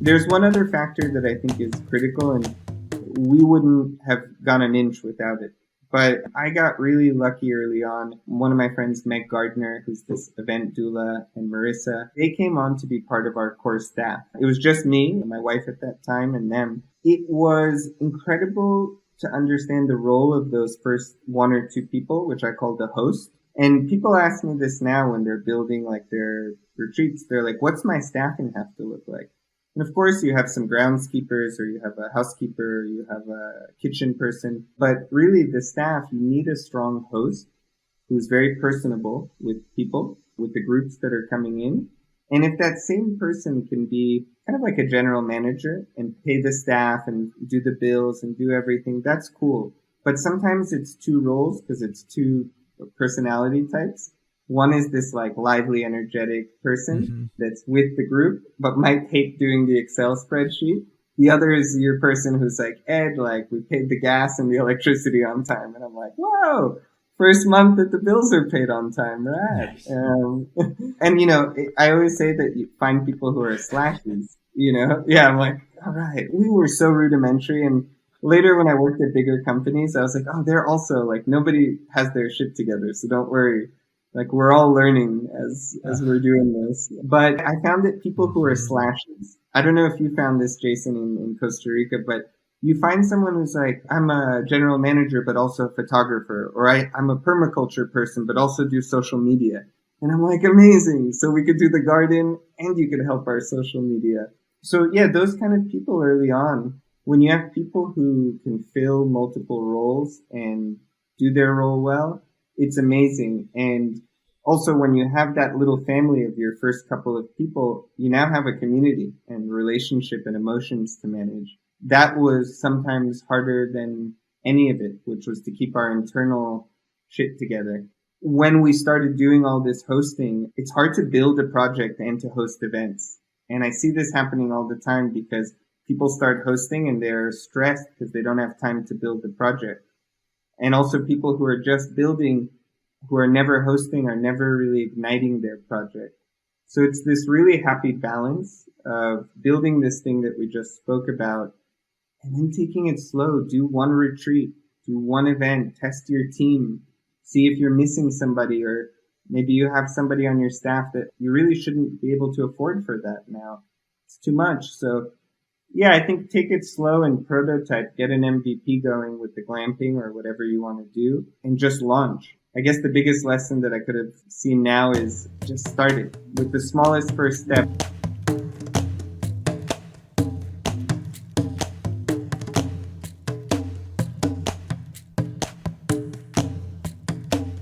There's one other factor that I think is critical, and we wouldn't have gone an inch without it. But I got really lucky early on. One of my friends, Meg Gardner, who's this event doula, and Marissa, they came on to be part of our core staff. It was just me and my wife at that time and them. It was incredible to understand the role of those first one or two people, which I call the host. And people ask me this now when they're building like their retreats. They're like, what's my staffing have to look like? And of course, you have some groundskeepers, or you have a housekeeper, or you have a kitchen person. But really, the staff, you need a strong host who's very personable with people, with the groups that are coming in. And if that same person can be kind of like a general manager and pay the staff and do the bills and do everything, that's cool. But sometimes it's two roles because it's two personality types. One is this like lively, energetic person that's with the group, but might hate doing the Excel spreadsheet. The other is your person who's like, Ed, like we paid the gas and the electricity on time. And I'm like, whoa, first month that the bills are paid on time, right? Nice. And you know, I always say that you find people who are slashies, you know? Yeah, I'm like, all right, we were so rudimentary. And later when I worked at bigger companies, I was like, oh, they're also like, nobody has their shit together, so don't worry. Like, we're all learning as we're doing this. But I found that people who are slashes, I don't know if you found this, Jason, in Costa Rica, but you find someone who's like, I'm a general manager, but also a photographer, or I'm a permaculture person, but also do social media. And I'm like, amazing. So we could do the garden and you could help our social media. So yeah, those kind of people early on, when you have people who can fill multiple roles and do their role well, it's amazing. And also when you have that little family of your first couple of people, you now have a community and relationship and emotions to manage. That was sometimes harder than any of it, which was to keep our internal shit together. When we started doing all this hosting, it's hard to build a project and to host events. And I see this happening all the time because people start hosting and they're stressed because they don't have time to build the project. And also people who are just building, who are never hosting, are never really igniting their project. So it's this really happy balance of building this thing that we just spoke about and then taking it slow. Do one retreat, do one event, test your team, see if you're missing somebody, or maybe you have somebody on your staff that you really shouldn't be able to afford for that now. It's too much. So yeah, I think take it slow and prototype, get an MVP going with the glamping or whatever you want to do, and just launch. I guess the biggest lesson that I could have seen now is just start it with the smallest first step.